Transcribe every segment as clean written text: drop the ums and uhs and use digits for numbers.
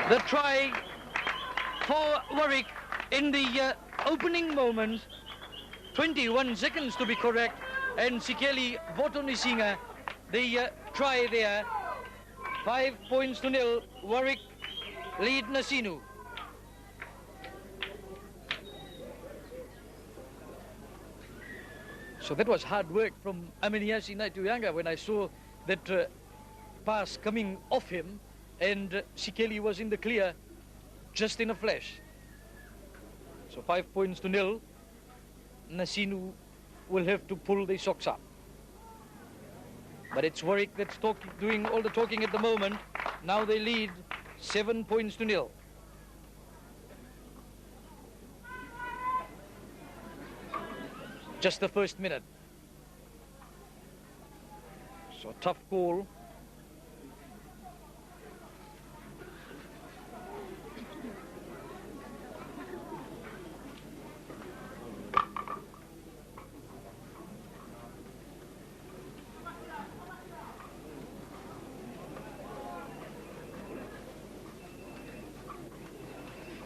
The try for Warwick in the opening moments, 21 seconds to be correct, and Sikeli Botonisinga, the try there, 5 points to nil. Warwick lead Nasinu. So that was hard work from Late A.Natuiyaga when I saw that pass coming off him, and Sikeli was in the clear just in a flash. So 5 points to nil. Nasinu will have to pull the socks up. But it's Warwick that's doing all the talking at the moment. Now they lead 7 points to nil. Just the first minute. So tough call.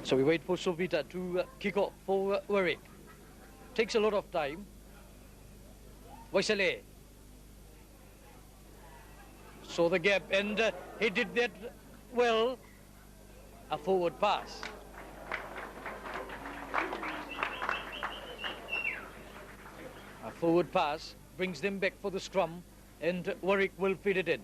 So we wait for Sovita to kick off for Warwick. Takes a lot of time. Waisele saw the gap, and he did that well. A forward pass. A forward pass brings them back for the scrum, and Warwick will feed it in.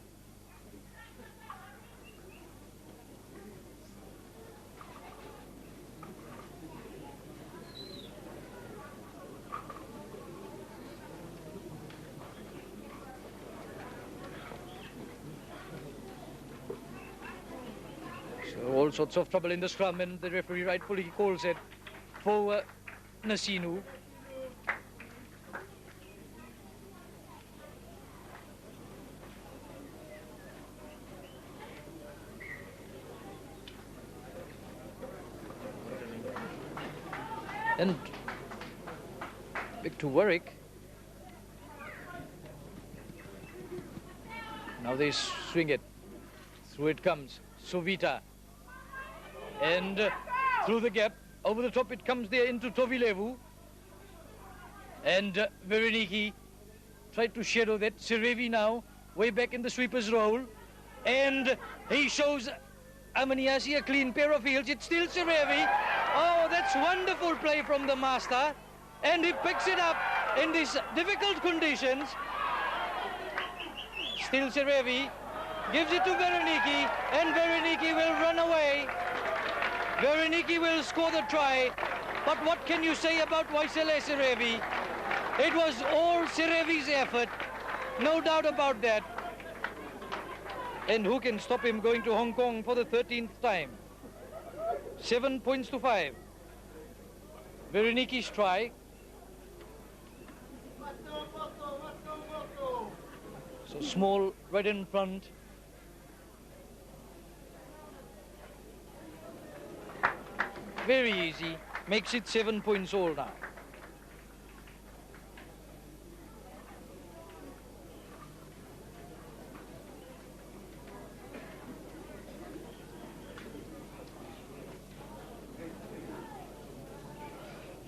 All sorts of trouble in the scrum, and the referee rightfully calls it for Nasinu. And back to Warwick. Now they swing it. Through it comes Sovita. And through the gap, over the top it comes there into Tovilevu. And Vereniki tried to shadow that. Serevi now, way back in the sweeper's role. And he shows Amaniasi a clean pair of heels. It's still Serevi. Oh, that's wonderful play from the master. And he picks it up in these difficult conditions. Still Serevi. Gives it to Vereniki. And Vereniki will run away. Vereniki will score the try, but what can you say about Waisele Serevi? It was all Serevi's effort, no doubt about that. And who can stop him going to Hong Kong for the 13th time? 7 points to 5. Vereniki's try. So small right in front. Very easy, makes it 7 points all now.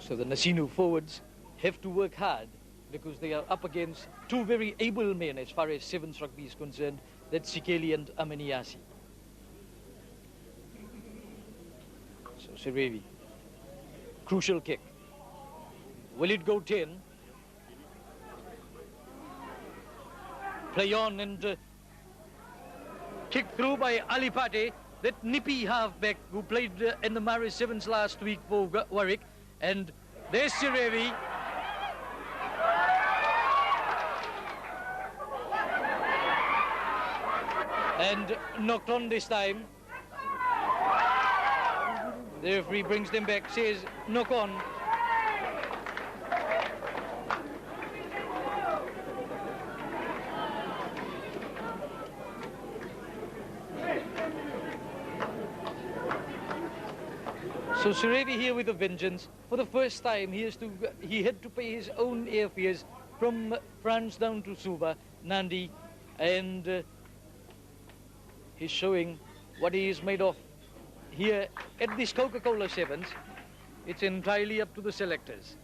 So the Nasinu forwards have to work hard because they are up against two very able men as far as sevens rugby is concerned. That's Sikeli and Amaniasi. Serevi, crucial kick. Will it go 10? Play on and kicked through by Alipate, that nippy halfback who played in the Maris Sevens last week for Warwick. And there's Serevi. And knocked on this time. The referee brings them back, says knock on. So Serevi here with a vengeance. For the first time he had to pay his own airfares from France down to Suva, Nandi, and he's showing what he is made of. here at this Coca-Cola 7s, it's entirely up to the selectors.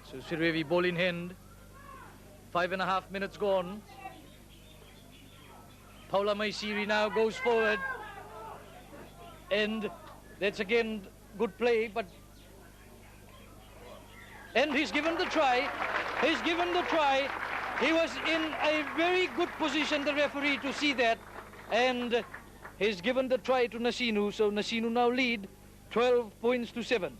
So Serevi ball in hand, 5.5 minutes gone. Paula Maisiri now goes forward, and that's again good play, and he's given the try. He's given the try. He was in a very good position, the referee, to see that, and he's given the try to Nasinu. So Nasinu now lead 12 points to 7.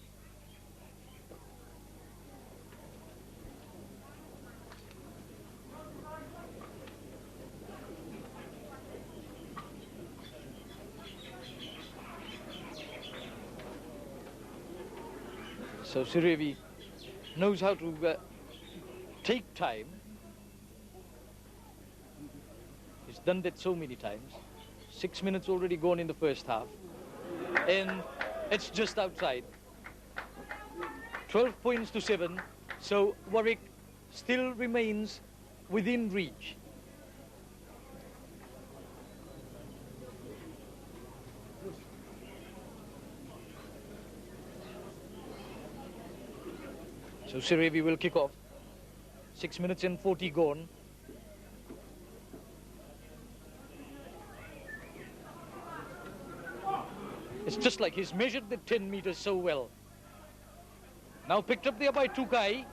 So Serevi knows how to take time. He's done that so many times. 6 minutes already gone in the first half, and it's just outside. 12 points to 7, so Warwick still remains within reach. So Serevi will kick off. 6 minutes and 40 gone. It's just like he's measured the 10 meters so well. Now picked up there by Tuikabe.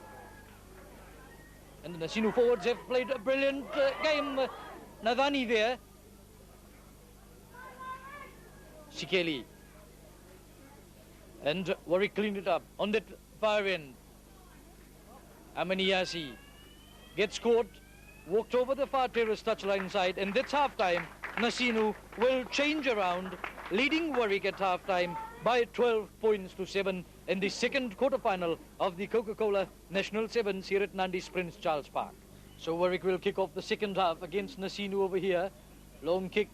And the Nasinu forwards have played a brilliant game. Nadani there. Sikeli. And Warwick cleaned it up on that far end. Amaniasi gets caught, walked over the far terrace touchline side, and that's half-time. Nasinu will change around, leading Warwick at half-time by 12 points to 7 in the second quarter-final of the Coca-Cola National Sevens here at Nandi's Prince Charles Park. So Warwick will kick off the second half against Nasinu over here. Long kick.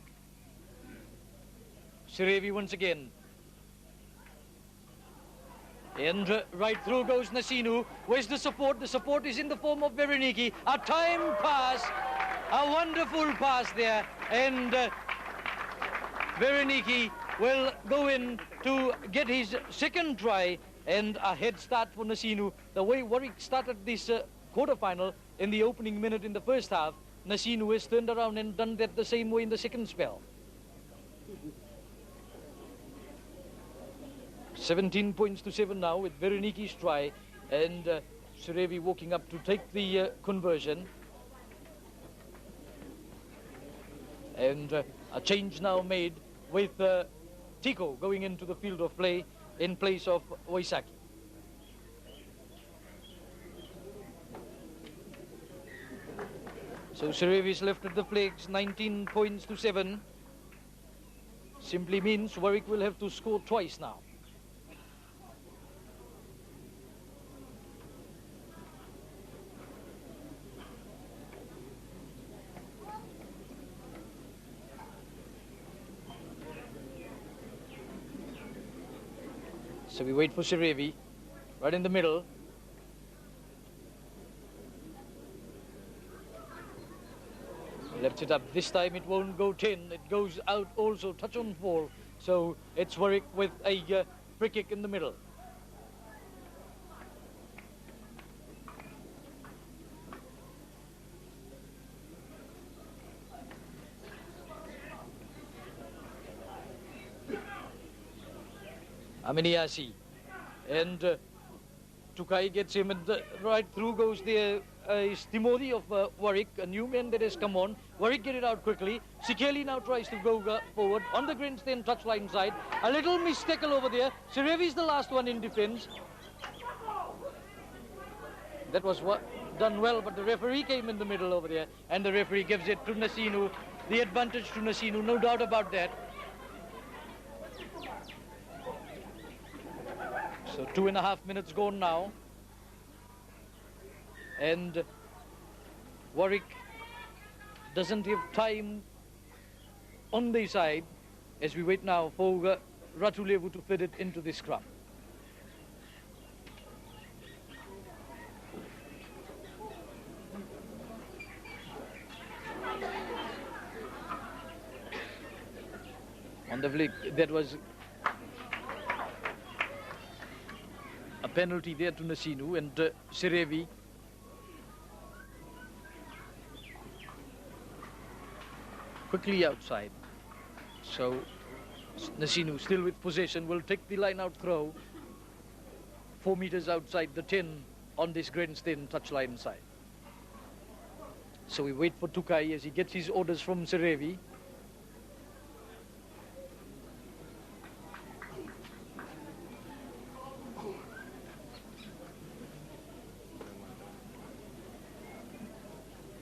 Serevi once again. And right through goes Nasinu. Where's the support? The support is in the form of Bereniki. A time pass. A wonderful pass there. And Bereniki will go in to get his second try. And a head start for Nasinu. The way Warwick started this quarter-final in the opening minute in the first half, Nasinu has turned around and done that the same way in the second spell. 17 points to 7 now with Veroniki's try, and Serevi walking up to take the conversion. And a change now made with Tico going into the field of play in place of Waisaki. So Serevi's lifted the flags, 19 points to 7. Simply means Warwick will have to score twice now. So we wait for Serevi, right in the middle. Left it up. This time it won't go 10. It goes out also, touch on fall. So it's Warwick with a free kick in the middle. Aminiasi, and Tuikabe gets him, and right through goes the Timothy of Warwick, a new man that has come on. Warwick get it out quickly. Sikeli now tries to go forward on the grandstand touchline side. A little mistake over there. Serevi's the last one in defence. That was done well, but the referee came in the middle over there, and the referee gives it to Nasinu. The advantage to Nasinu, no doubt about that. So 2.5 minutes gone now. And Warwick doesn't have time on the side as we wait now for Ratulevu to fit it into the scrum. on the flick. That was a penalty there to Nasinu, and Serevi quickly outside. So Nasinu, still with possession, will take the line-out throw 4 meters outside the 10 on this grandstand touchline side. So we wait for Tuikabe as he gets his orders from Serevi.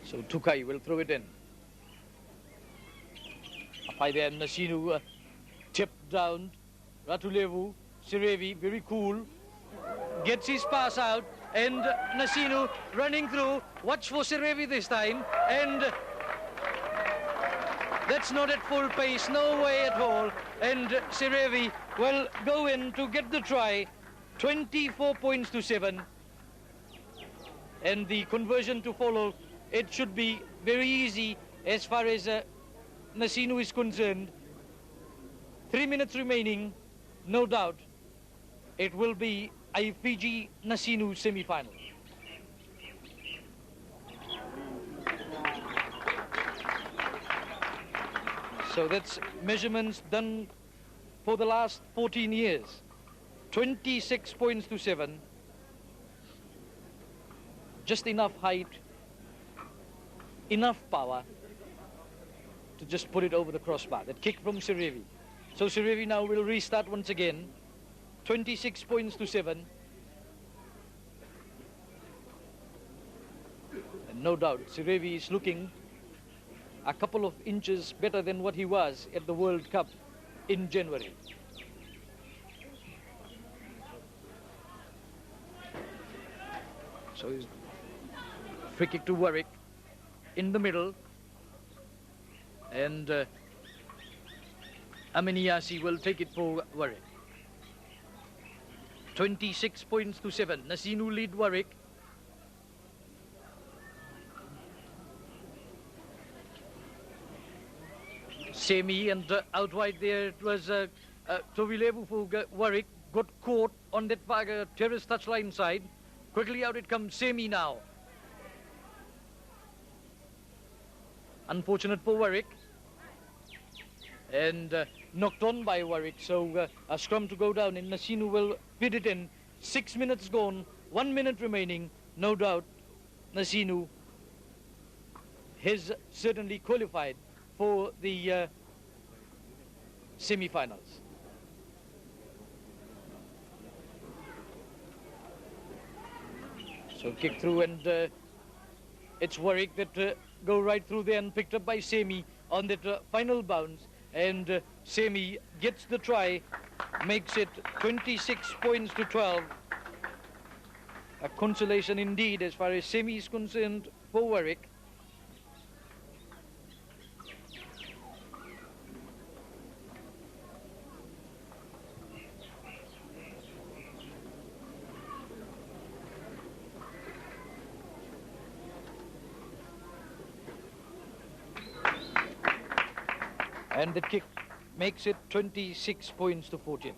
So Tuikabe will throw it in. Up high there, Nasinu tipped down. Ratulevu, Serevi, very cool. Gets his pass out, and Nasinu running through. Watch for Serevi this time, and that's not at full pace, no way at all. And Serevi will go in to get the try, 24 points to 7. And the conversion to follow, it should be very easy as far as Nasinu is concerned. 3 minutes remaining, no doubt. It will be a Fiji-Nasinu semi-final. So that's measurements done for the last 14 years. 26 points to 7. Just enough height, enough power to just put it over the crossbar. That kick from Serevi. So Serevi now will restart once again. 26 points to 7. And no doubt, Serevi is looking a couple of inches better than what he was at the World Cup in January. So he's free kick to Warwick in the middle. And Ameniasi will take it for Warwick. 26 points to 7. Nasinu lead Warwick. Semi, and out wide there it was Tovilevu for Warwick. Got caught on that terrace touchline side. Quickly out it comes Semi now. Unfortunate for Warwick. And knocked on by Warwick, so a scrum to go down, and Nasinu will fit it in. 6 minutes gone, 1 minute remaining. No doubt Nasinu has certainly qualified for the semi-finals. So kick through, and it's Warwick that go right through there and picked up by Semi on that final bounce. And Semi gets the try, makes it 26 points to 12. A consolation indeed as far as Semi is concerned for Warwick. And the kick makes it 26 points to 14.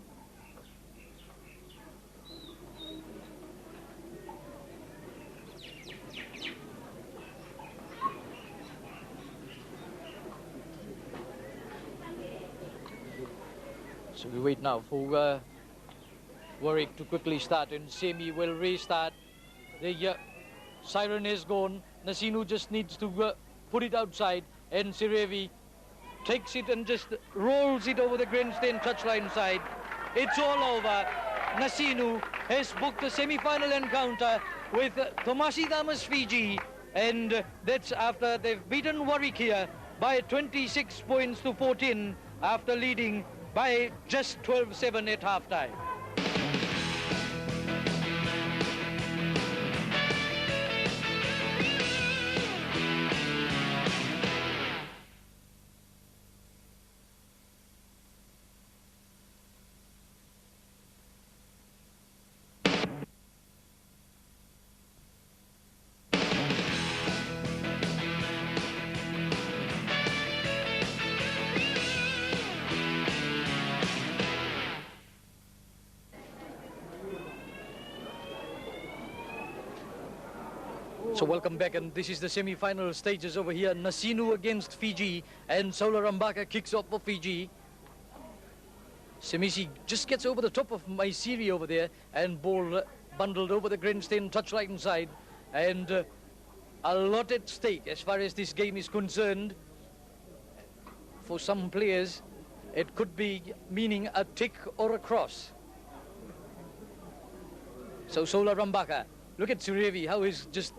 So we wait now for Warwick to quickly start, and Semi will restart. The siren is gone. Nasinu just needs to put it outside, and Serevi takes it and just rolls it over the grandstand touchline side. It's all over. Nasinu has booked the semi-final encounter with Tomasi Damas Fiji, and that's after they've beaten Warwick here by 26 points to 14 after leading by just 12-7 at halftime. So welcome back, and this is the semi-final stages over here. Nasinu against Fiji, and Sola Rambaka kicks off for Fiji. Semisi just gets over the top of Maisiri over there, and ball bundled over the grandstand touchline side, and a lot at stake as far as this game is concerned. For some players, it could be meaning a tick or a cross. So Sola Rambaka, look at Serevi, how he's just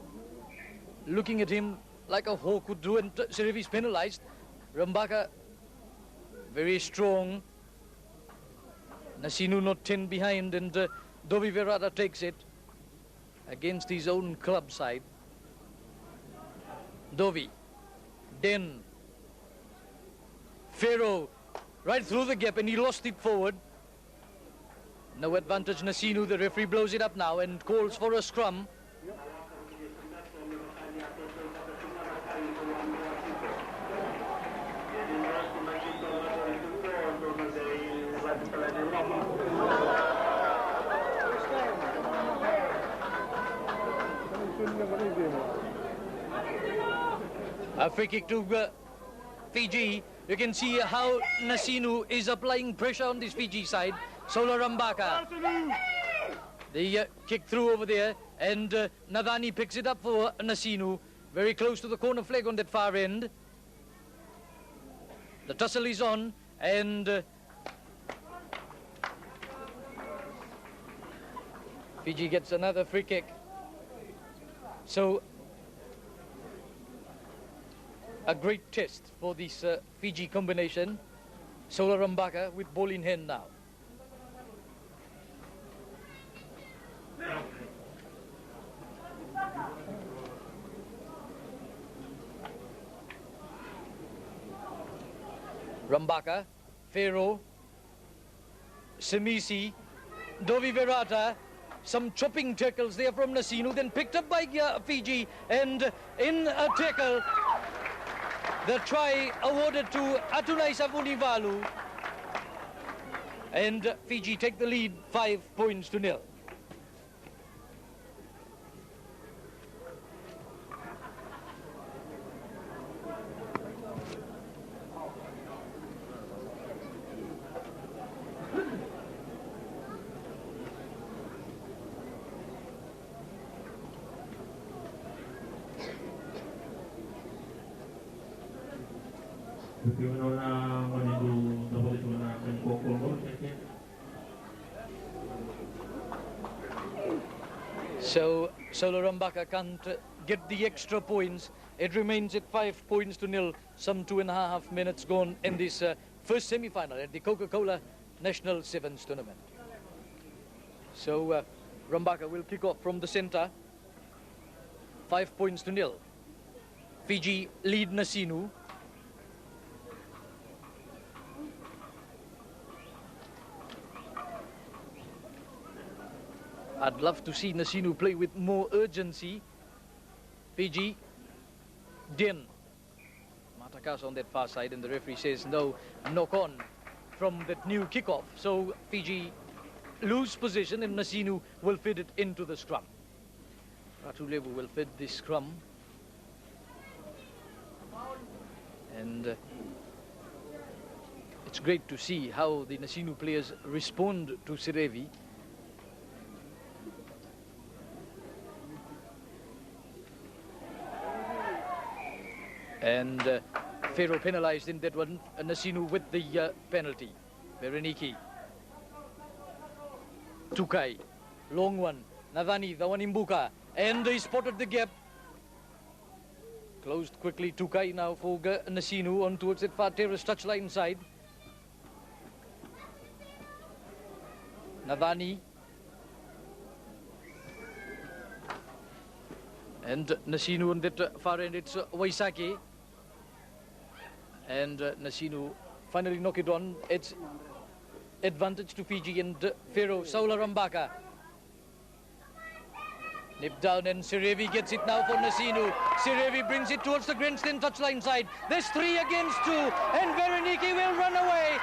looking at him like a hawk would do, and Serevi's penalized. Rambaka, very strong. Nasinu not 10 behind, and Dovi Verada takes it against his own club side. Dovi, Den, Pharaoh, right through the gap, and he lost it forward. No advantage Nasinu. The referee blows it up now and calls for a scrum. A free kick to Fiji. You can see how Nasinu is applying pressure on this Fiji side. Sola Rambaka. The kick through over there, and Nadani picks it up for Nasinu. Very close to the corner flag on that far end. The tussle is on, and Fiji gets another free kick. So a great test for this Fiji combination. Sola Rambaka with ball in hand now. Rambaka, Pharaoh, Semisi, Dovi Verata. Some chopping tackles there from Nasinu, then picked up by Fiji, and in a tackle, the try awarded to Atunai Savunivalu, and Fiji take the lead 5-0. So Sola Rambaka can't get the extra points. It remains at 5-0. Some 2.5 minutes gone in this first semi-final at the Coca-Cola National Sevens tournament. So Rambaka will kick off from the center. 5-0. Fiji lead Nasinu. I'd love to see Nasinu play with more urgency. Fiji, Din. Matakas on that far side, and the referee says no, knock on from that new kickoff. So Fiji lose position, and Nasinu will feed it into the scrum. Ratulevu will feed this scrum. And it's great to see how the Nasinu players respond to Serevi. And Pharaoh penalized in that one, Nasinu with the penalty. Bereniki. Tukai. Long one. Navani, the one in Buka. And he spotted the gap. Closed quickly. Tukai now for Nasinu on towards that far terrace touchline side. Navani. And Nasinu on that far end, it's Waisake. And Nasinu finally knock it on. It's advantage to Fiji, and Pharaoh, Sola Rambaka. Nip down, and Serevi gets it now for Nasinu. Serevi brings it towards the grandstand touchline side. There's 3 against 2, and Bereniki will run away.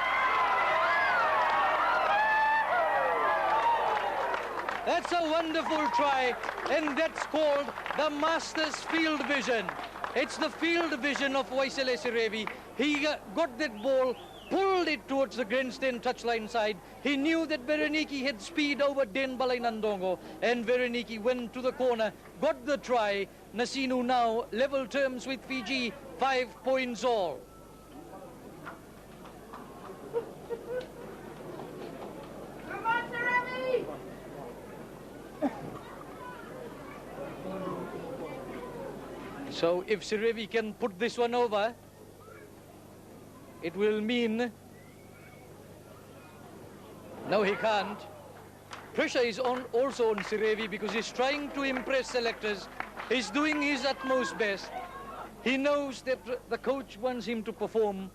That's a wonderful try, and that's called the Master's field vision. It's the field vision of Waisele Serevi. He got that ball, pulled it towards the grandstand touchline side. He knew that Bereniki had speed over Den Balainandongo, and Bereniki went to the corner, got the try. Nasinu now level terms with Fiji, 5 points all. So if Serevi can put this one over, it will mean... No, he can't. Pressure is also on Serevi because he's trying to impress selectors. He's doing his utmost best. He knows that the coach wants him to perform.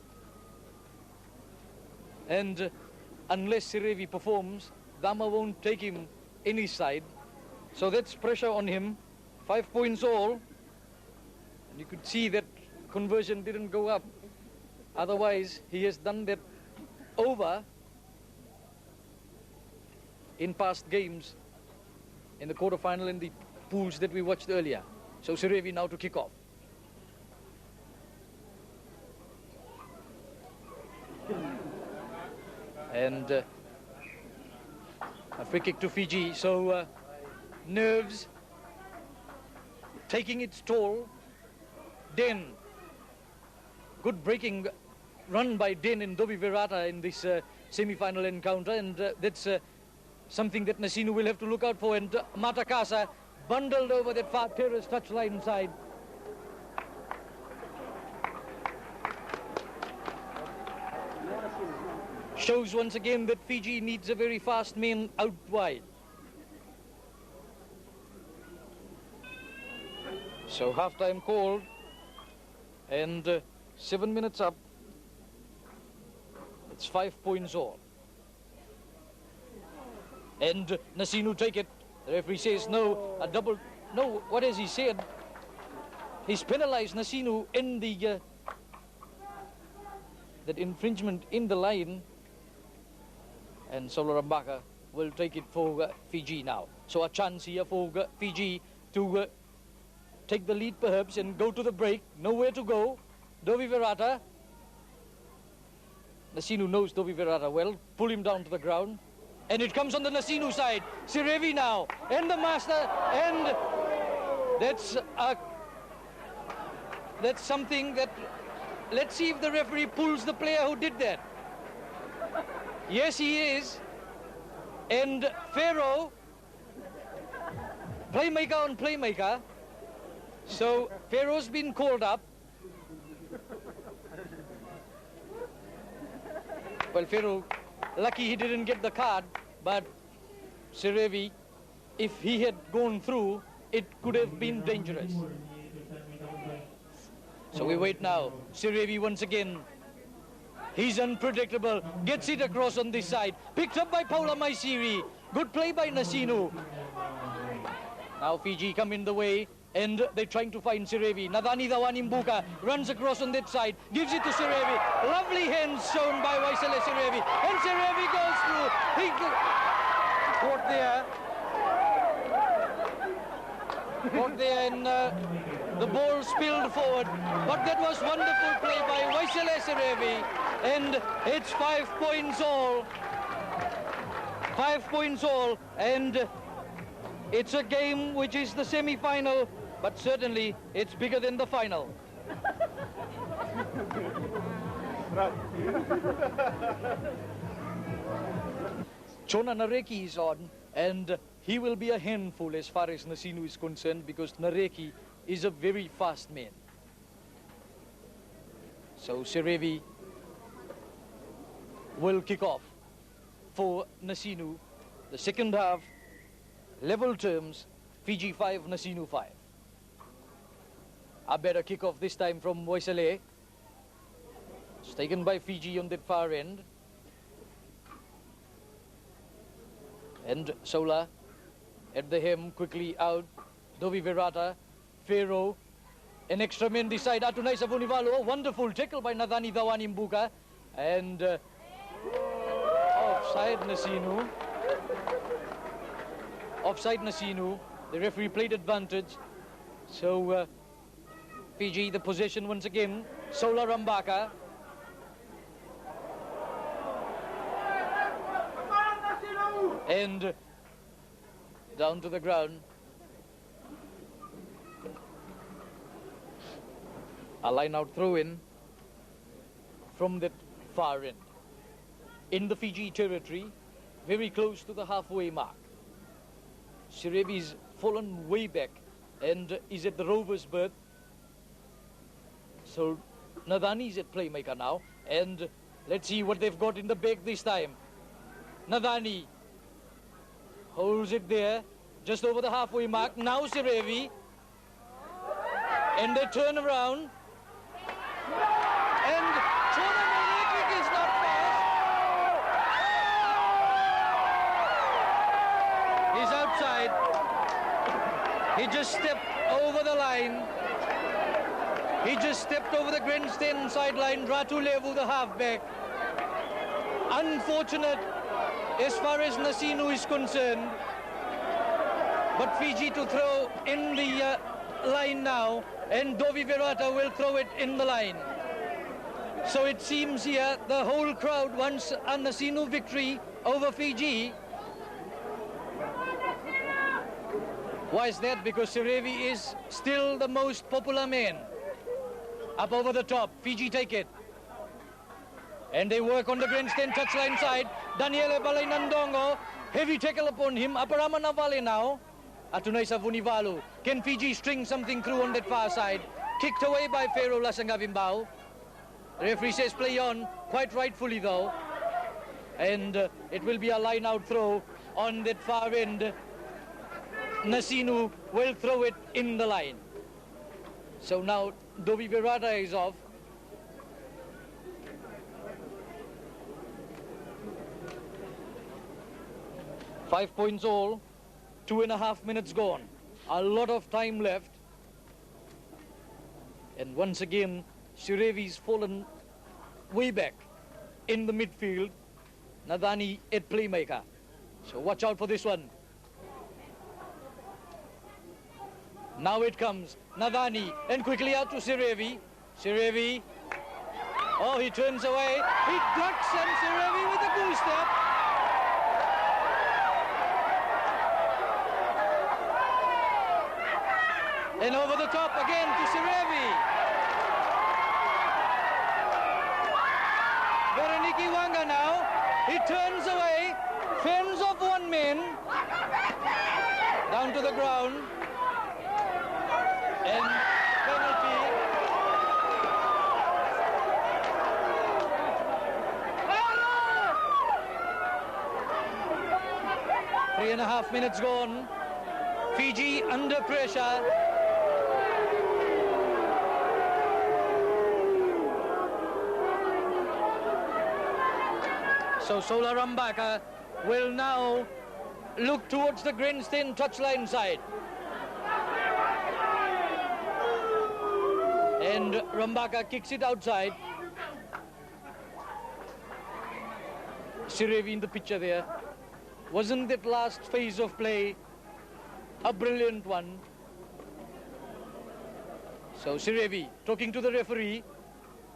And unless Serevi performs, Dama won't take him any side. So that's pressure on him. 5 points all. And you could see that conversion didn't go up. Otherwise, he has done that over in past games in the quarterfinal in the pools that we watched earlier. So Serevi now to kick off. And a free kick to Fiji. So nerves taking its toll. Den, good breaking run by Den and Dobi Virata in this semi-final encounter, and that's something that Nasinu will have to look out for. And Matakasa bundled over that far terrace touchline side. Shows once again that Fiji needs a very fast man out wide. So half-time called. And 7 minutes up, it's 5 points all. And Nasinu take it. The referee says no, a double, no, what has he said? He's penalized Nasinu in the, that infringement in the line. And Solarambaka will take it for Fiji now. So a chance here for Fiji to take the lead perhaps and go to the break. Nowhere to go. Dovi Virata. Nasinu knows Dovi Virata well. Pull him down to the ground. And it comes on the Nasinu side. Serevi now. And the master. And that's something that... Let's see if the referee pulls the player who did that. Yes, he is. And Pharaoh. Playmaker on playmaker. So Pharaoh's been called up. Well, Pharaoh, lucky he didn't get the card, but Serevi, if he had gone through, it could have been dangerous. So we wait now. Serevi once again. He's unpredictable. Gets it across on this side. Picked up by Paula Maisiri. Good play by Nasinu. Now Fiji come in the way. And they're trying to find Serevi. Nadani Dawanimbuka runs across on that side, gives it to Serevi. Lovely hands shown by Waisele Serevi. And Serevi goes through. He caught there and the ball spilled forward. But that was wonderful play by Waisele Serevi. And it's 5 points all. 5 points all. And it's a game which is the semi-final, but certainly it's bigger than the final. Chona Nareki is on, and he will be a handful as far as Nasinu is concerned, because Nareki is a very fast man. So Serevi will kick off for Nasinu. The second half, level terms, Fiji 5, Nasinu 5. A better kick-off this time from Waisele. It's taken by Fiji on that far end. And Sola at the hem, quickly out. Dovi Virata, Pharaoh, an extra man this side. Atunai Savunivalo, wonderful tackle by Nadani Dawanimbuka. And offside Nasinu. offside Nasinu. The referee played advantage. So Fiji, the possession once again. Sola Rambaka. And down to the ground. A line out throw in from that far end. In the Fiji territory, very close to the halfway mark. Serevi's fallen way back and is at the rover's berth. So Nadani's at playmaker now, and let's see what they've got in the bag this time. Nadani holds it there, just over the halfway mark. Now Serevi, and they turn around, and Tawake is not fast. He's outside. He just stepped over the line. He just stepped over the grandstand sideline. Ratu Levu, the halfback. Unfortunate as far as Nasinu is concerned. But Fiji to throw in the line now, and Dovi Virata will throw it in the line. So it seems here the whole crowd wants a Nasinu victory over Fiji. Why is that? Because Serevi is still the most popular man. Up over the top, Fiji take it. And they work on the grandstand touchline side. Daniele Baleira, heavy tackle upon him. Aparama Navale now. Atunaisa Vunivalu. Can Fiji string something through on that far side? Kicked away by Pharaoh Lasangavimbao. The referee says play on, quite rightfully though. And it will be a line out throw on that far end. Nasinu will throw it in the line. So now Dovi Virata is off. Five points all, 2.5 minutes gone. A lot of time left. And once again, Serevi's fallen way back in the midfield. Nadani at playmaker. So watch out for this one. Now it comes, Nadani, and quickly out to Serevi. Serevi, oh, he turns away. He ducks, and Serevi with a goose step. And over the top again to Serevi. Veroniki Wanga now, he turns away, fends off one man, down to the ground. And penalty. Three and a half minutes gone. Fiji under pressure. So Sola Rambaka will now look towards the grandstand touchline side. And Rambaka kicks it outside. Serevi in the picture there. Wasn't that last phase of play a brilliant one? So Serevi talking to the referee,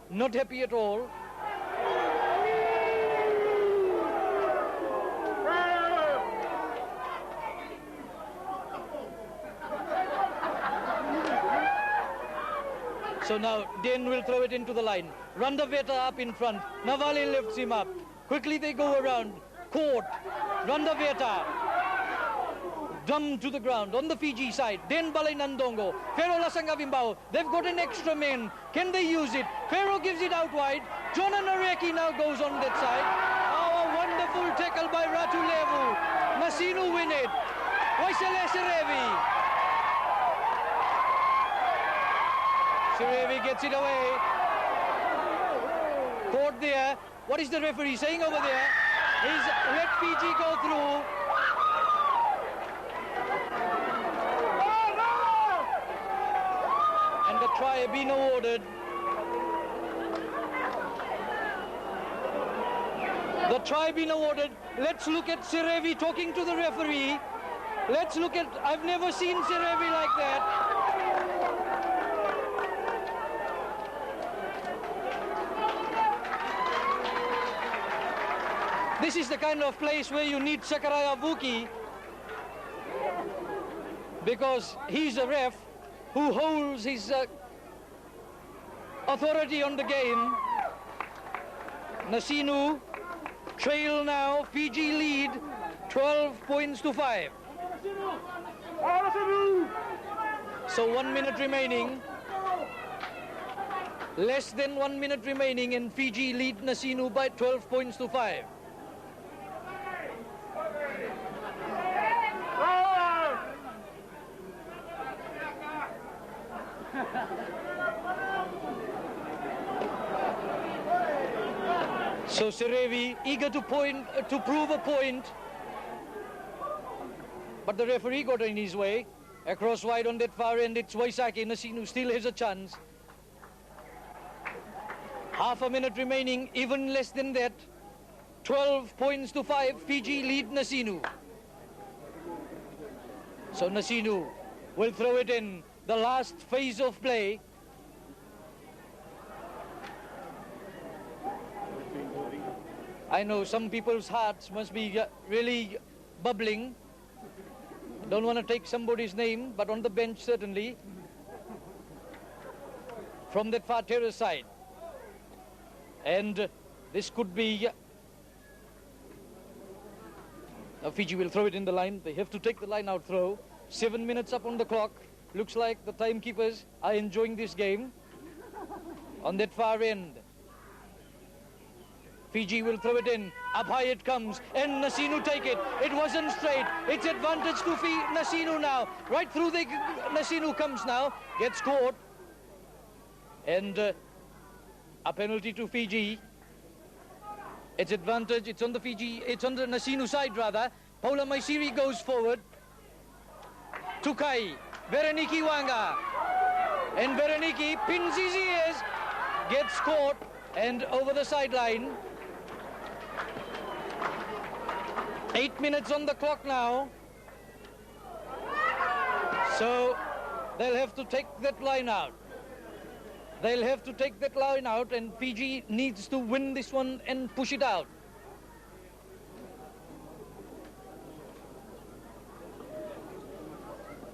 not happy at all. So now Den will throw it into the line. Randaveta up in front. Navale lifts him up. Quickly they go around. Court. Randaveta. Dumb to the ground on the Fiji side. Den Baleira. Pharaoh Lasangavimbao. They've got an extra man. Can they use it? Pharaoh gives it out wide. Jona Nareki now goes on that side. Oh, a wonderful tackle by Ratu Levu. Nasinu win it. Waisele Serevi. Serevi gets it away. Caught there. What is the referee saying over there? He's let Fiji go through. And the try being awarded. The try being awarded. Let's look at Serevi talking to the referee. Let's look at, I've never seen Serevi like that. This is the kind of place where you need Sakaraya Vuki, because he's a ref who holds his authority on the game. Nasinu trail now, Fiji lead 12 points to 5. So 1 minute remaining. Less than 1 minute remaining, and Fiji lead Nasinu by 12 points to 5. So Serevi eager to prove a point, but the referee got in his way. Across wide on that far end, it's Waisele. Nasinu still has a chance. Half a minute remaining, even less than that. 12 points to 5, Fiji lead Nasinu. So Nasinu will throw it in the last phase of play. I know some people's hearts must be really bubbling. Don't want to take somebody's name, but on the bench certainly. From that far terrace side. And this could be... Fiji will throw it in the line. They have to take the line out throw. 7 minutes up on the clock. Looks like the timekeepers are enjoying this game. On that far end. Fiji will throw it in. Up high it comes. And Nasinu take it. It wasn't straight. It's advantage to Nasinu now. Right through the... Nasinu comes now. Gets caught. And a penalty to Fiji. It's advantage. It's on the Fiji... It's on the Nasinu side rather. Paula Maisiri goes forward. Tuikabe. Bereniki Wanga. And Bereniki pins his ears. Gets caught. And over the sideline. 8 minutes on the clock now. So they'll have to take that line out. They'll have to take that line out, and Fiji needs to win this one and push it out.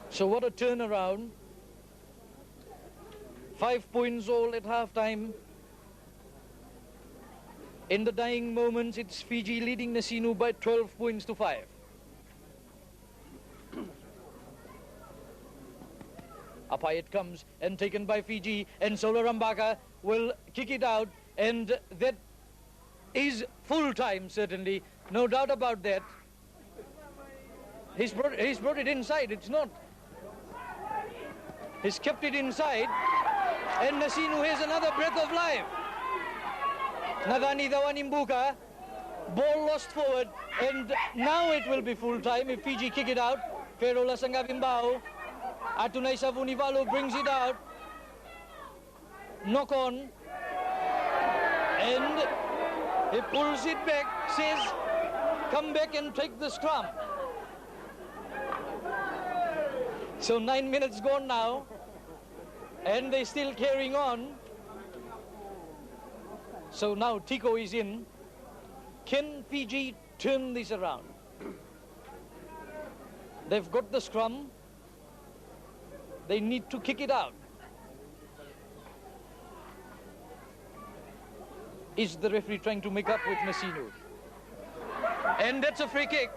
So what a turnaround. 5 points all at half-time. In the dying moments, it's Fiji leading Nasinu by 12 points to 5. Up high it comes, and taken by Fiji, and Solo Rambaka will kick it out, and that is full time, certainly, no doubt about that. He's brought it inside, it's not. He's kept it inside, and Nasinu has another breath of life. Nadani Dawanimbuka, ball lost forward, and now it will be full time if Fiji kick it out. Ferola Sangabimbao, Atunay Savunivalo brings it out. Knock on, and he pulls it back, says, come back and take the scrum. So 9 minutes gone now, and they're still carrying on. So now Tico is in. Can Fiji turn this around? They've got the scrum. They need to kick it out. Is the referee trying to make up with Nasinu? And that's a free kick.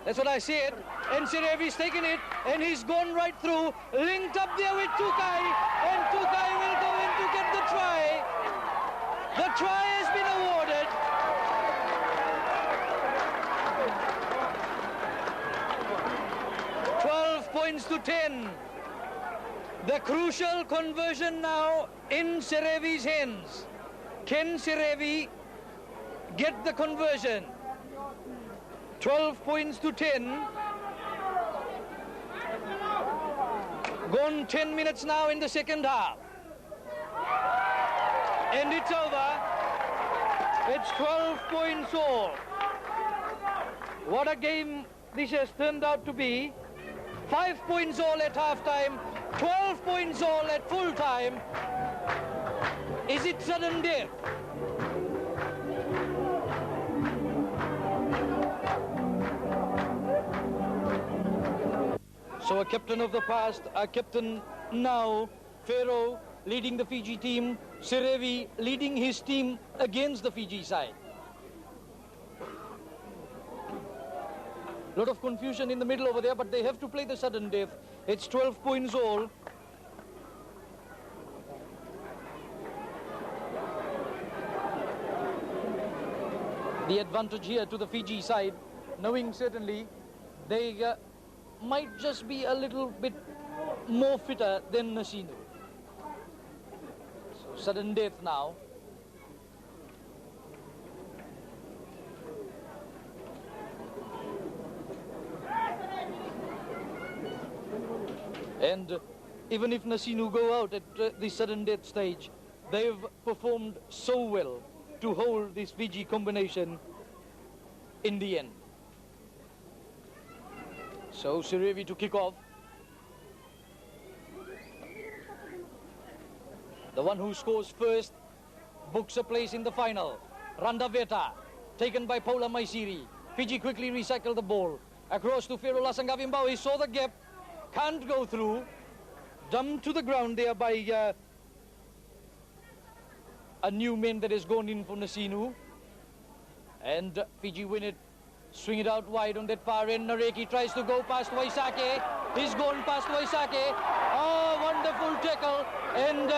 That's what I said. And Serevi's taken it, and he's gone right through, linked up there with Tuikabe, and Tuikabe will go in to get the try. The try has been awarded. Points to 10. The crucial conversion now in Serevi's hands. Can Serevi get the conversion? 12 points to 10. Gone 10 minutes now in the second half. And it's over. It's 12 points all. What a game this has turned out to be. 5 points all at half-time, 12 points all at full-time. Is it sudden death? So a captain of the past, a captain now, Pharaoh leading the Fiji team, Serevi leading his team against the Fiji side. Lot of confusion in the middle over there, but they have to play the sudden death. It's 12 points all. The advantage here to the Fiji side, knowing certainly they might just be a little bit more fitter than Nasinu. So sudden death now. And even if Nasinu go out at the sudden death stage, they've performed so well to hold this Fiji combination in the end. So Serevi to kick off. The one who scores first books a place in the final. Randa Veta, taken by Paula Maisiri. Fiji quickly recycle the ball. Across to Fero Lasangavimbao. He saw the gap. Can't go through. Dumped to the ground there by a new man that has gone in for Nasinu. And Fiji win it. Swing it out wide on that far end. Nareki tries to go past Waisele. He's gone past Waisele. Oh, wonderful tackle. And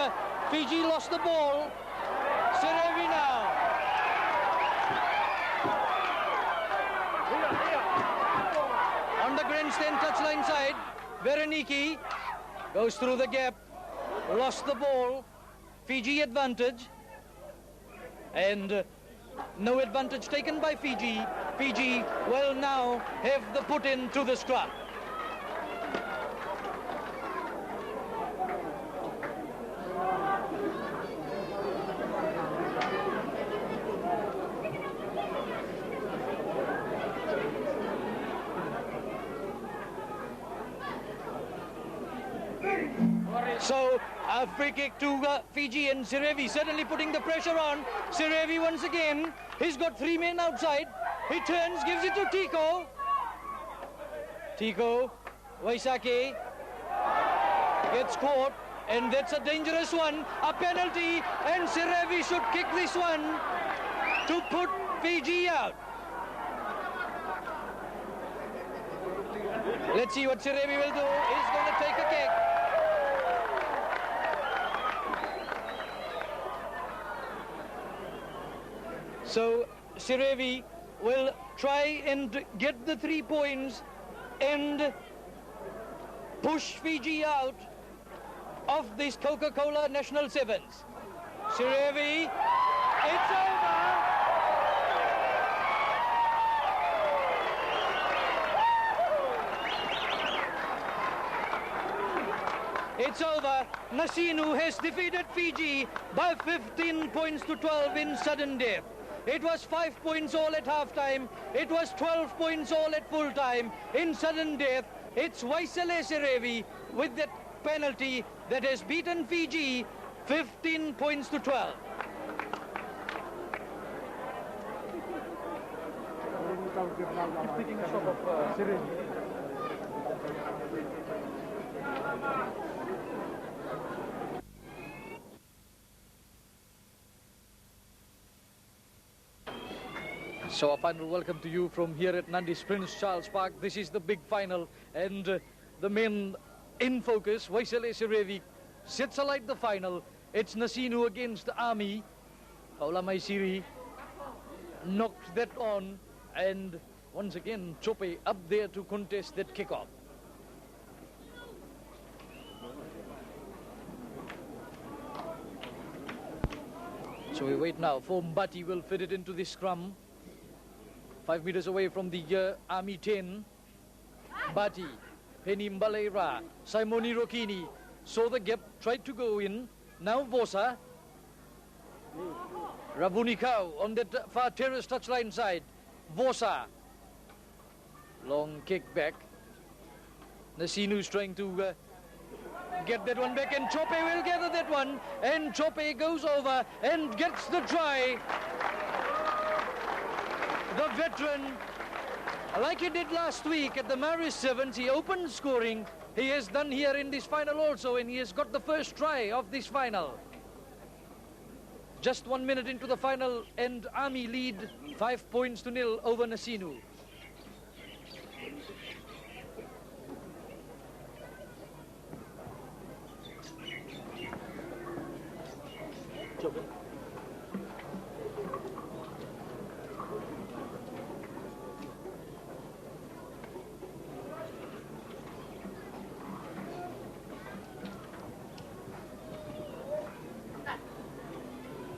Fiji lost the ball. Serevi now. On the grandstand touchline side, Veroniki goes through the gap. Lost the ball. Fiji advantage. And no advantage taken by Fiji. Fiji will now have the put in to the scrum. So a free kick to Fiji, and Serevi certainly putting the pressure on. Serevi once again. He's got 3 men outside. He turns, gives it to Tico. Tico, Waisele gets caught, and that's a dangerous one. A penalty, and Serevi should kick this one to put Fiji out. Let's see what Serevi will do. He's going to take a kick. So Serevi will try and get the 3 points and push Fiji out of this Coca-Cola National Sevens. Serevi, it's over. It's over. Nasinu has defeated Fiji by 15 points to 12 in sudden death. It was 5 points all at half-time. It was 12 points all at full-time. In sudden death, it's Waisele Serevi with that penalty that has beaten Fiji 15 points to 12. Taking a shot of Serevi. So a final welcome to you from here at Nandi's Prince Charles Park. This is the big final, and the men in focus. Waisele Serevi sets alight the final. It's Nasinu against Army. Paula Maisiri knocked that on, and once again Jope up there to contest that kickoff. So we wait now for Mbati will fit it into the scrum. 5 meters away from the Army 10. Bati, Peni Baleira, Simoni Rokini saw the gap, tried to go in. Now Vosa. Ravunikau on that far terrace touchline side. Vosa Long kick back. Nasinu's trying to get that one back, and Jope will gather that one, and Jope goes over and gets the try. The veteran, like he did last week at the Maris Sevens, he opened scoring. He has done here in this final also, and he has got the first try of this final. Just 1 minute into the final, and Army lead 5-0 over Nasinu.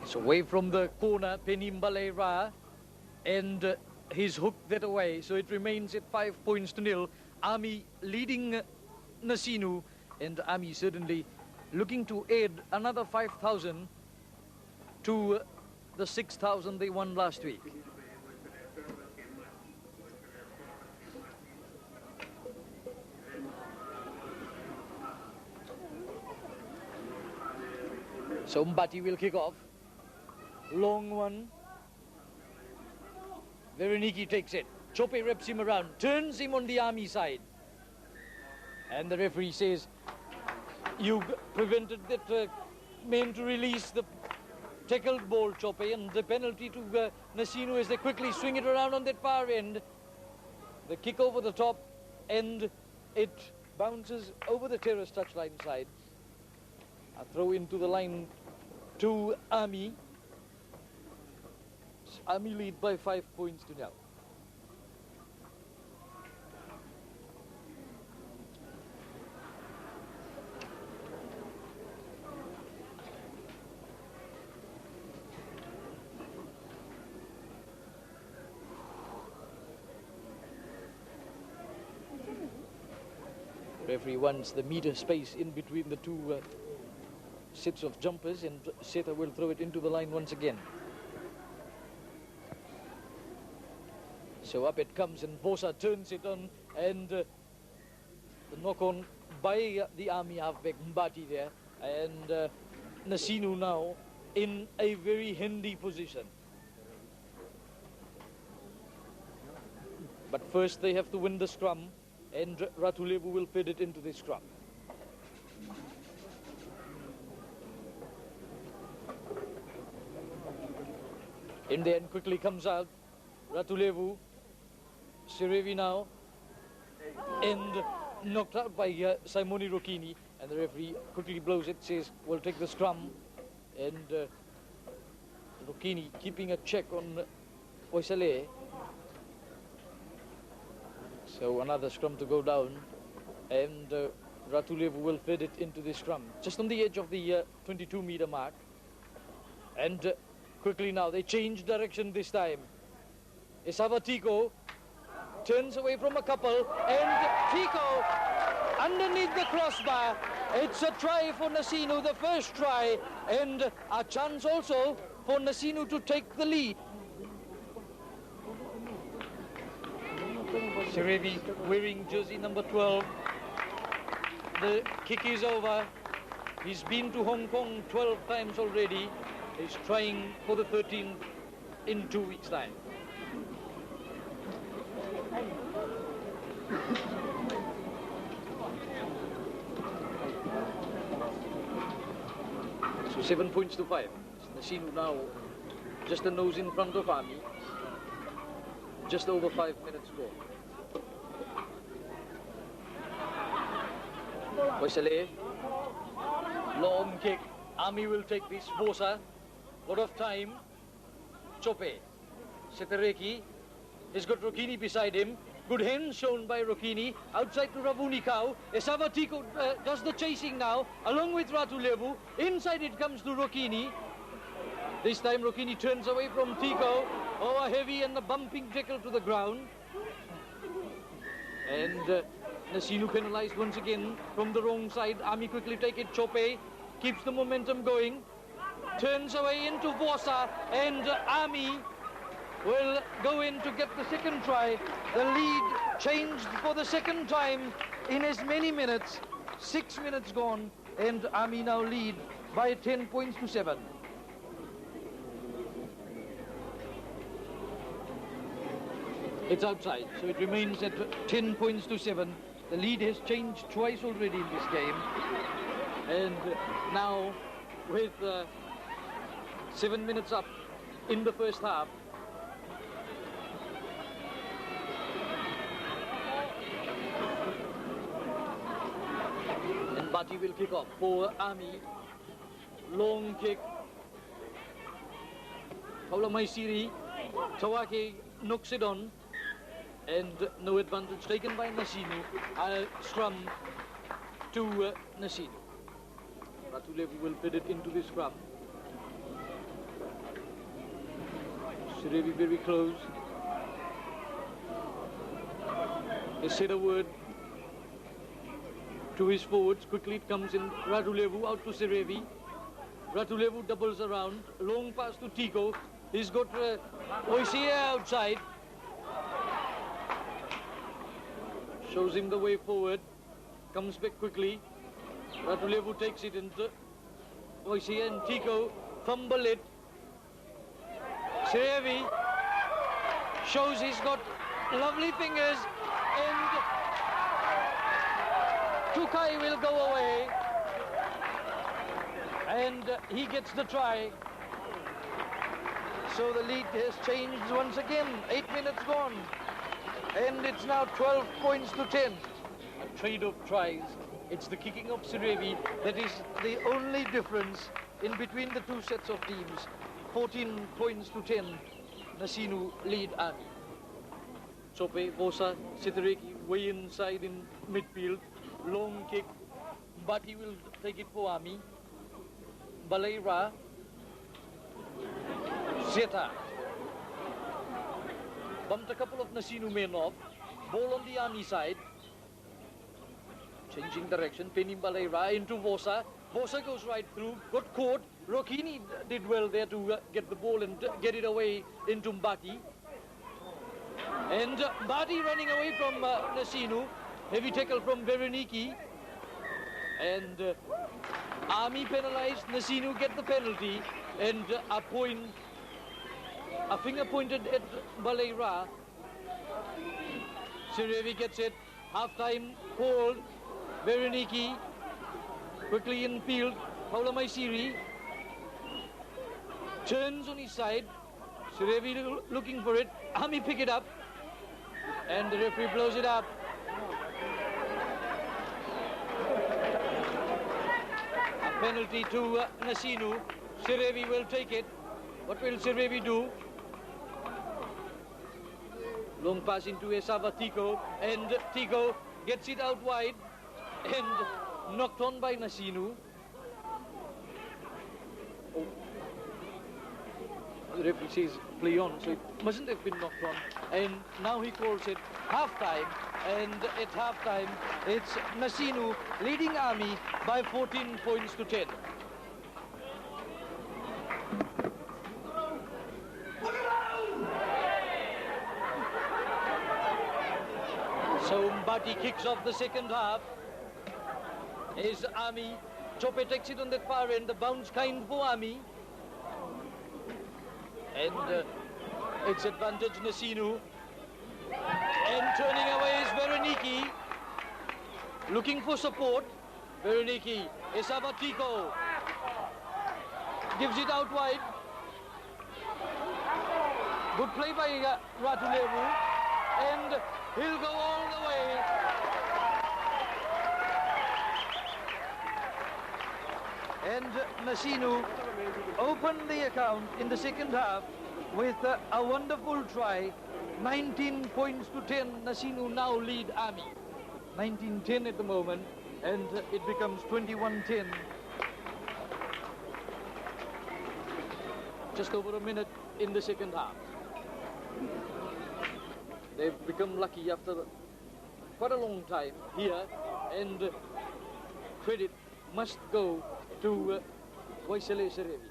So away from the corner, Peni Baleira, and he's hooked that away. So it remains at 5-0. Army leading Nasinu, and Army certainly looking to add another 5,000 to the 6,000 they won last week. So Mbati will kick off. Long one. Veroniki takes it. Jope reps him around, turns him on the Army side. And the referee says, you prevented that man to release the tackled ball, Jope, and the penalty to Nasinu as they quickly swing it around on that far end. The kick over the top, and it bounces over the terrace touchline side. A throw into the line to Army. Army lead by 5-0. Referee wants the meter space in between the two sets of jumpers, and Seta will throw it into the line once again. So up it comes, and Bosa turns it on, and the knock-on by the Army halfback Mbati there, and Nasinu now in a very handy position. But first they have to win the scrum, and Ratulevu will feed it into the scrum. In the end quickly comes out Ratulevu. Serevi now, and knocked out by Simone Rocchini, and the referee quickly blows it, says we'll take the scrum, and Rocchini keeping a check on Waisele. So another scrum to go down, and Ratulevu will feed it into the scrum, just on the edge of the 22-meter mark. And quickly now, they change direction this time. Esava Tico turns away from a couple, and Tico underneath the crossbar. It's a try for Nasinu, the first try, and a chance also for Nasinu to take the lead. Serevi wearing jersey number 12. The kick is over. He's been to Hong Kong 12 times already. He's trying for the 13th in 2 weeks' time. So 7 points to 5. Nasinu now just a nose in front of Army. Just over 5 minutes score. Waisele. Long kick. Army will take this. Bosa. Out of time. Jope. Setereki. He's got Rocchini beside him. Good hand shown by Rocchini. Outside to Ravunikau. Esava Tico does the chasing now, along with Ratulevu. Inside it comes to Rocchini. This time Rocchini turns away from Tico. Oh, a heavy and a bumping tackle to the ground. And Nasinu penalized once again from the wrong side. Army quickly take it. Jope keeps the momentum going. Turns away into Bosa, and Army will go in to get the second try. The lead changed for the second time in as many minutes. 6 minutes gone, and Army now lead by 10 points to 7. It's outside, so it remains at 10 points to 7. The lead has changed twice already in this game. And now, with 7 minutes up in the first half, and Bati will kick off for Army. Long kick. Maisiri, Tawake knocks it on. And no advantage taken by Nasinu. Scrum to Nasinu. Ratulevu will fit it into the scrum. Serevi very close. He said a word to his forwards. Quickly it comes in. Ratulevu out to Serevi. Ratulevu doubles around. Long pass to Tico. He's got Waisele outside. Shows him the way forward. Comes back quickly. Ratulevu takes it into Waisele and Tico fumble it. Serevi shows he's got lovely fingers, and Tuikabe will go away, and he gets the try. So the lead has changed once again. 8 minutes gone, and it's now 12 points to 10. A trade of tries. It's the kicking of Serevi that is the only difference in between the two sets of teams. 14 points to 10. Nasinu lead Army. Jope, Vosa, Sitareki way inside in midfield. Long kick, but he will take it for Army. Baleira. Seta. Bumped a couple of Nasinu men off. Ball on the Army side. Changing direction, Peni Baleira into Vosa. Vosa goes right through, got caught. Rokini did well there to get the ball and get it away into Mbati. And Mbati running away from Nasinu. Heavy tackle from Bereniki. And Army penalized, Nasinu get the penalty. And a finger pointed at Baleira. Serevi gets it. Half-time called. Bereniki quickly in field. Maisiri turns on his side. Serevi looking for it. Army pick it up, and the referee blows it up. A penalty to Nasinu. Serevi will take it. What will Serevi do? Long pass into Esava Tico, and Tico gets it out wide and knocked on by Nasinu. Oh. The referee says play on, so it mustn't have been knocked on. And now he calls it half-time, and at half-time it's Nasinu leading Army by 14 points to 10. So Mbati kicks off the second half. Is Army. Jope takes it on that far end. The bounce kind for Army. And it's advantage Nasinu. And turning away is Bereniki. Looking for support. Bereniki. Esavatiko. Gives it out wide. Good play by Ratulevu. And he'll go all the way. And Nasinu opened the account in the second half with a wonderful try. 19 points to 10. Nasinu now lead Army. 19-10 at the moment, and it becomes 21-10. Just over a minute in the second half. They've become lucky after quite a long time here, and credit must go to Waisele Serevi.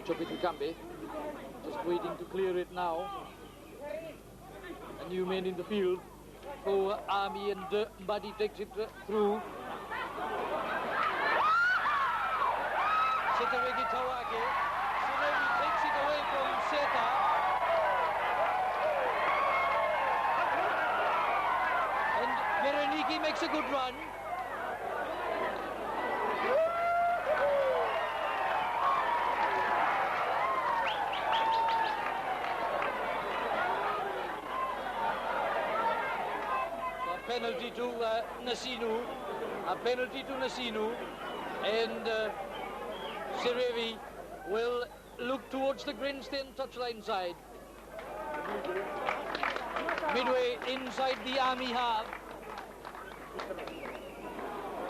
Jope Tuikabe, just waiting to clear it now. A new man in the field for Army, and Mbadi takes it through. Seteregi Tawake. Serevi takes it away from Seta. And Bereniki makes a good run. Penalty to Nasinu, a penalty to Nasinu, and Serevi will look towards the grandstand touchline side. Midway inside the Army half,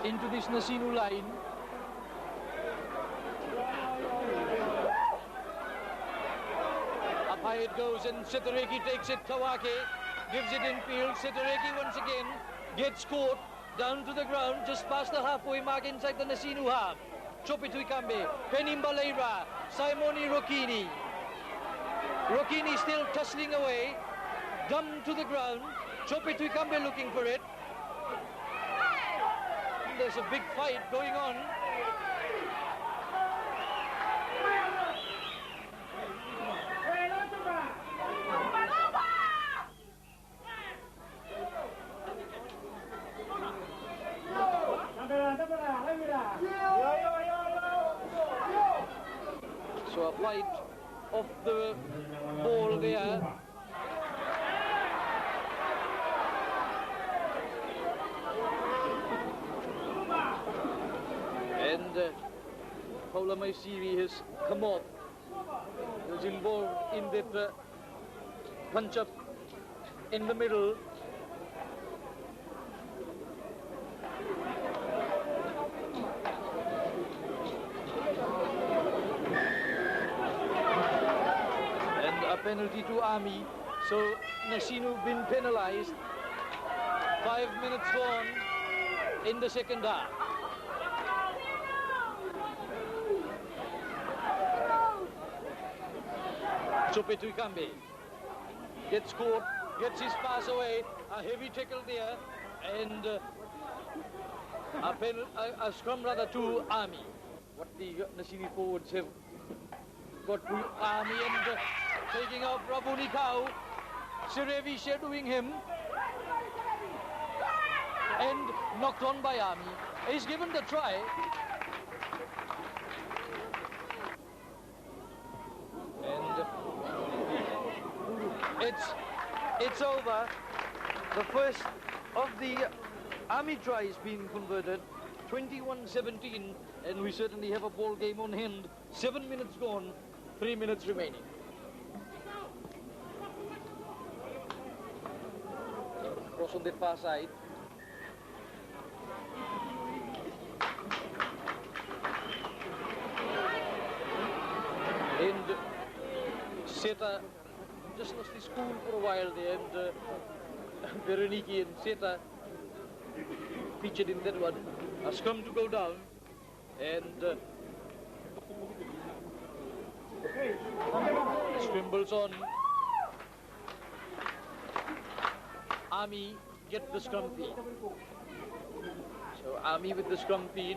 into this Nasinu line. Up high it goes, and Seteregi takes it, Tawake gives it in field. Seteregi once again gets caught down to the ground, just past the halfway mark inside the Nasinu half. Jope Tuikabe, Peni Baleira, Simoni Rokini. Rokini still tussling away, dumped to the ground. Jope Tuikabe looking for it. There's a big fight going on. So a fight off the ball there. And Paula Maisiri has come off. He was involved in that punch-up in the middle. Penalty to Army, so Nasinu been penalized. 5 minutes gone in the second half. Jope Tuikabe gets caught, gets his pass away, a heavy tackle there, and a scrum rather to Army. What the Nasinu forwards have got to Army, and taking off Rabunikau, Serevi shadowing him, and knocked on by Army. He's given the try. And it's over. The first of the Army tries being converted, 21-17, and we certainly have a ball game on hand. 7 minutes gone, 3 minutes remaining. Cross on the far side. And Seta just lost his cool for a while there, and Bereniki and Seta featured in that one. A scrum to go down, and scrambles on. Army get the scrum feed. So Army with the scrum feed.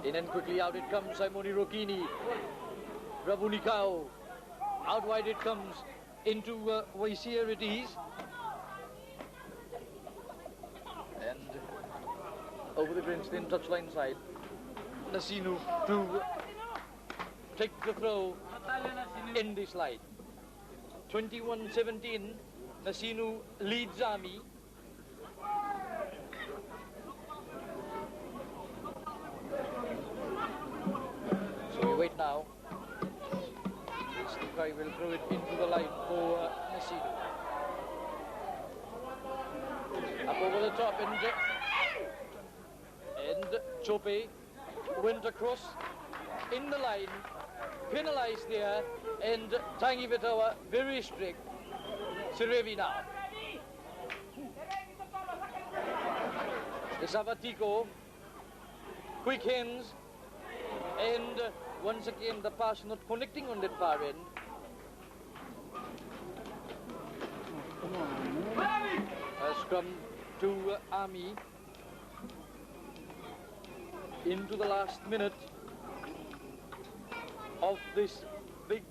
In and quickly out it comes, Simoni Rokini. Rabunikau. Out wide it comes into Waisele Serevi. And over the grandstand touchline side. Nasinu to take the throw in this line. 21-17, Nasinu leads Army. So we wait now. Tuikabe will throw it into the line for Nasinu. Up over the top, and Jope went across in the line, penalized there, and Tangi Vetawa very strict. Serevi now. Savatiko quick hands, and once again the pass not connecting on that far end. Has come to Army into the last minute of this big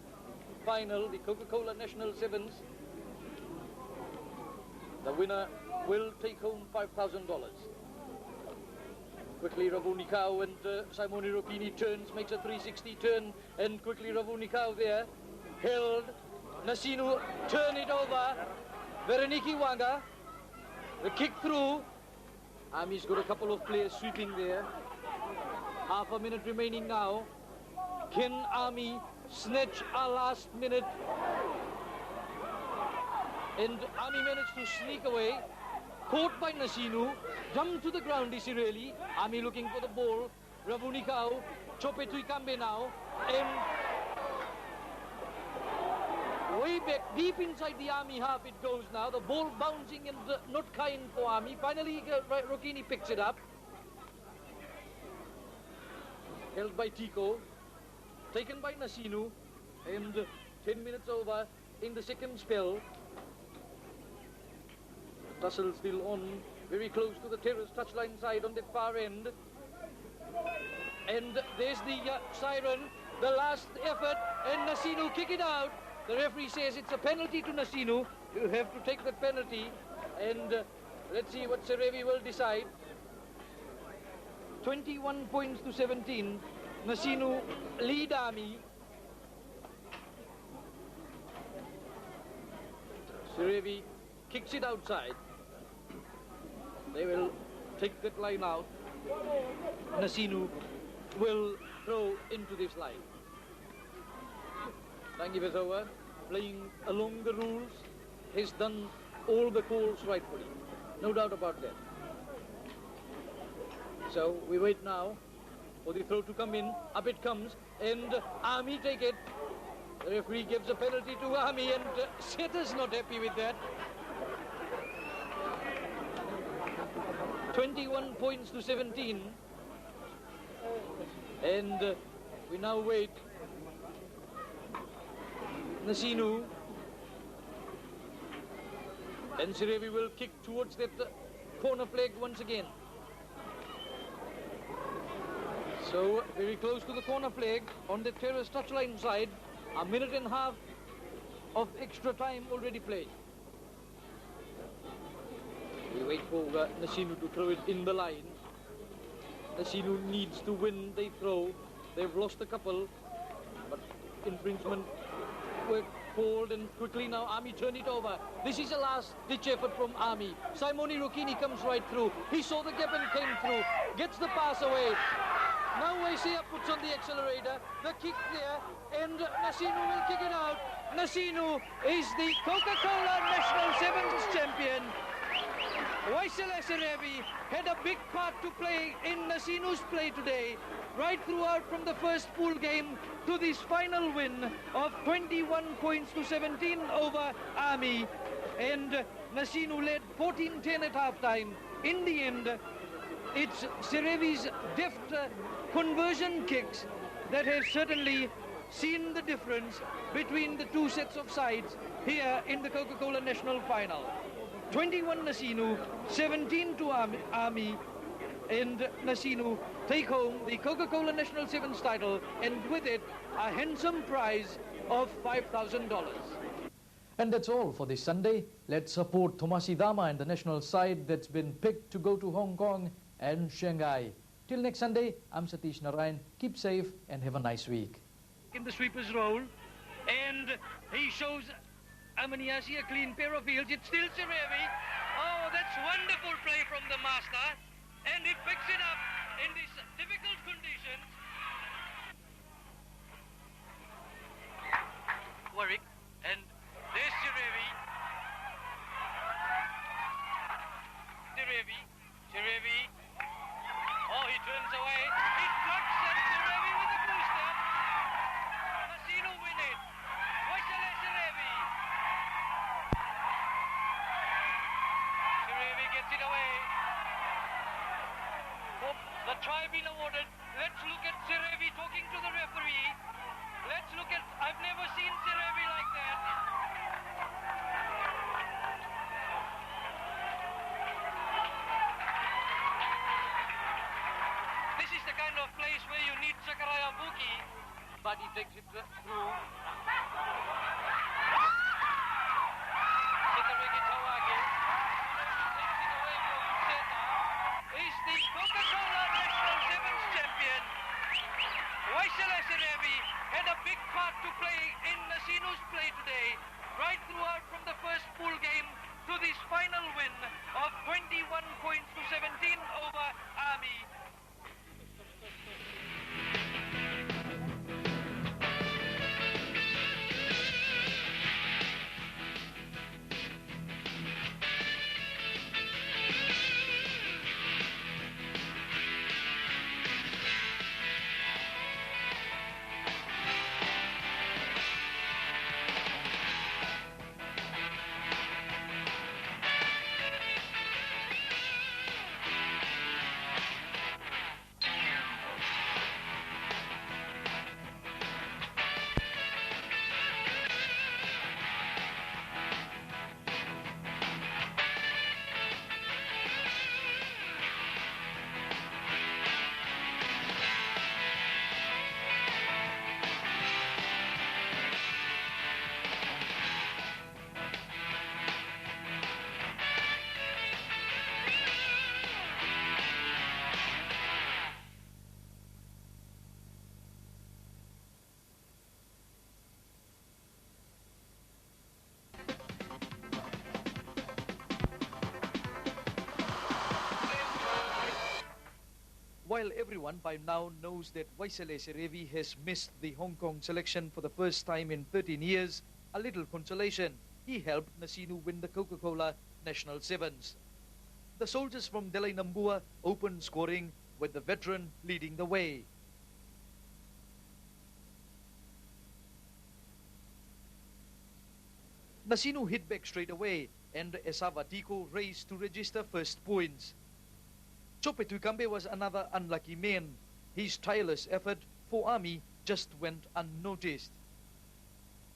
final, the Coca-Cola National Sevens. The winner will take home $5,000. Quickly Ravunikau and Simone Rokini turns, makes a 360 turn, and quickly Ravunikau there, held. Nasinu turn it over. Veroniki Wanga, the kick through. Army's got a couple of players sweeping there. Half a minute remaining now. Can Army snatch a last minute? And Army managed to sneak away. Caught by Nasinu. Jumped to the ground, Isireli. Army looking for the ball. Ravunikau. Jope Tuikabe now. And way back, deep inside the Army half it goes now. The ball bouncing and not kind for Army. Finally, Rokini picks it up. Held by Tico. Taken by Nasinu. And 10 minutes over in the second spell. Tussle still on. Very close to the terrace touchline side on the far end. And there's the siren. The last effort. And Nasinu kick it out. The referee says it's a penalty to Nasinu. You have to take the penalty. And let's see what Serevi will decide. 21 points to 17. Nasinu lead Army. Serevi kicks it outside. They will take that line out. Nasinu will throw into this line. Tangi Vezoa, playing along the rules, has done all the calls rightfully. No doubt about that. So we wait now for the throw to come in. Up it comes, and Army take it. The referee gives a penalty to Army, and Seta's not happy with that. 21 points to 17. And we now wait. Nasinu. And Serevi will kick towards that corner flag once again. So, very close to the corner flag on the terrace touchline side. A minute and a half of extra time already played. We wait for Nasinu to throw it in the line. Nasinu needs to win. They throw. They've lost a couple, but infringement were called, and quickly now Army turn it over. This is a last-ditch effort from Army. Simone Rokini comes right through. He saw the gap and came through. Gets the pass away. Now Waisele puts on the accelerator. The kick there, and Nasinu will kick it out. Nasinu is the Coca-Cola National Sevens champion. Waisele Serevi had a big part to play in Nasinu's play today, right throughout from the first pool game to this final win of 21 points to 17 over Army. And Nasinu led 14-10 at halftime. In the end, it's Serevi's deft conversion kicks that have certainly seen the difference between the two sets of sides here in the Coca-Cola National Final. 21 Nasinu, 17 to Army, and Nasinu take home the Coca-Cola National Sevens title, and with it a handsome prize of $5,000. And that's all for this Sunday. Let's support Thomasi Dama and the national side that's been picked to go to Hong Kong and Shanghai. Till next Sunday, I'm Satish Narayan. Keep safe and have a nice week. In the sweeper's role, and he shows Amaniasi a clean pair of heels. It's still Serevi. Oh, that's wonderful play from the master. And he picks it up in these difficult conditions. Warwick, and there's Serevi. Serevi. Oh, he turns away. He ducks, and Serevi with a booster. Nasinu win it. Waisele Serevi. Serevi gets it away. The try been awarded. Let's look at Serevi talking to the referee. Let's look at, I've never seen Serevi like that. This is the kind of place where you need Sakaraya Buki, but he takes it through. Tawake takes it away from Seta. Is the Coca-Cola National Sevens champion. Waisele Serevi had a big part to play in Nasinu's play today, right throughout from the first pool game to this final win of 21 points to 17 over Army. While everyone by now knows that Waisele Serevi has missed the Hong Kong selection for the first time in 13 years, a little consolation, he helped Nasinu win the Coca-Cola National Sevens. The soldiers from Late A.Natuiyaga opened scoring with the veteran leading the way. Nasinu hit back straight away and Esavatiko raced to register first points. Jope Tuikabe was another unlucky man. His tireless effort for Army just went unnoticed.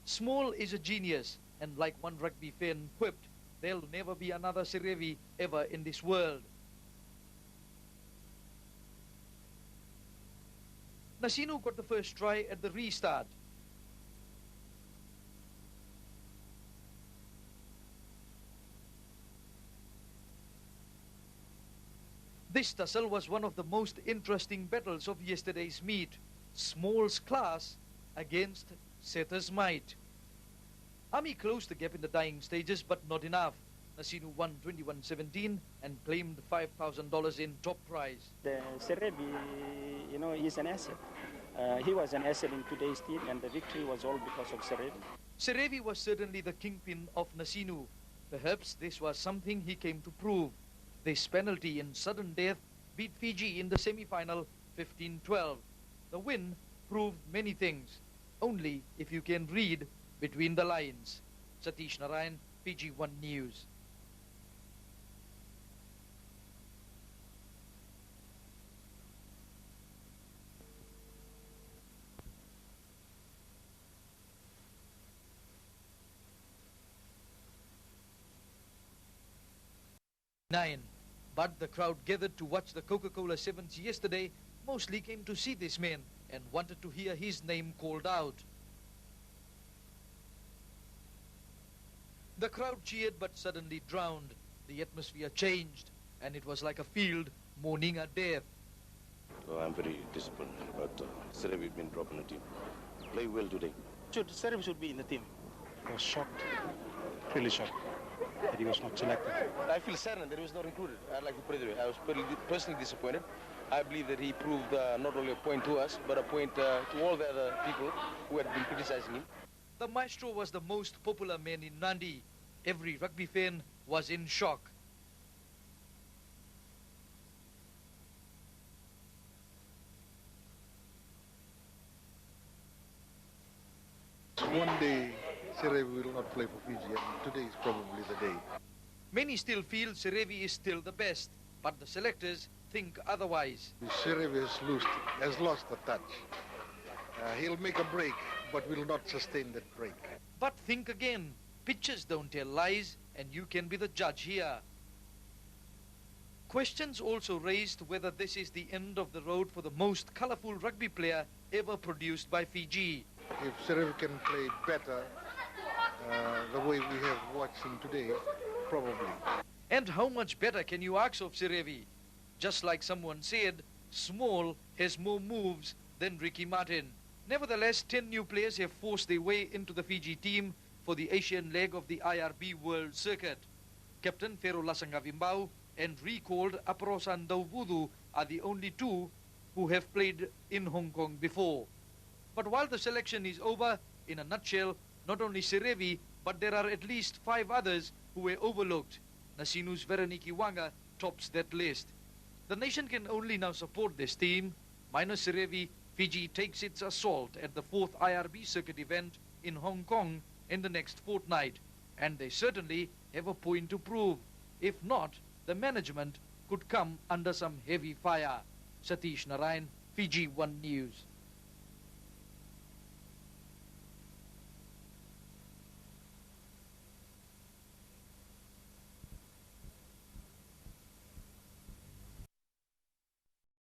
Small is a genius, and like one rugby fan quipped, there'll never be another Serevi ever in this world. Nasinu got the first try at the restart. This tussle was one of the most interesting battles of yesterday's meet. Small's class against Seta's might. Army closed the gap in the dying stages, but not enough. Nasinu won 21-17 and claimed $5,000 in top prize. The Serevi, is an asset. He was an asset in today's team, and the victory was all because of Serevi. Serevi was certainly the kingpin of Nasinu. Perhaps this was something he came to prove. This penalty in sudden death beat Fiji in the semi-final 15-12. The win proved many things, only if you can read between the lines. Satish Narayan, Fiji 1 News. But the crowd gathered to watch the Coca-Cola7s yesterday mostly came to see this man and wanted to hear his name called out. The crowd cheered but suddenly drowned. The atmosphere changed and it was like a field mourning a death. I'm very disappointed, but Serevi has been dropped in the team. Play well today. Serevi should be in the team. I was shocked, really shocked that he was not selected. I feel saddened that he was not included. I'd like to put it this way. I was personally disappointed. I believe that he proved not only a point to us, but a point to all the other people who had been criticizing him. The maestro was the most popular man in Nandi. Every rugby fan was in shock. One day, Serevi will not play for Fiji, and today is probably the day. Many still feel Serevi is still the best, but the selectors think otherwise. Serevi has lost the touch. He'll make a break, but will not sustain that break. But think again. Pitches don't tell lies, and you can be the judge here. Questions also raised whether this is the end of the road for the most colourful rugby player ever produced by Fiji. If Serevi can play better, the way we have watched him today, probably. And how much better can you ask of Serevi? Just like someone said, small has more moves than Ricky Martin. Nevertheless, 10 new players have forced their way into the Fiji team for the Asian leg of the IRB World Circuit. Captain Fero Lasangavimbau and recalled Aprosan Dauvudu are the only two who have played in Hong Kong before. But while the selection is over, in a nutshell, not only Serevi, but there are at least 5 others who were overlooked. Nasinu's Veroniki Wanga tops that list. The nation can only now support this team. Minus Serevi, Fiji takes its assault at the 4th IRB circuit event in Hong Kong in the next fortnight. And they certainly have a point to prove. If not, the management could come under some heavy fire. Satish Narayan, Fiji One News.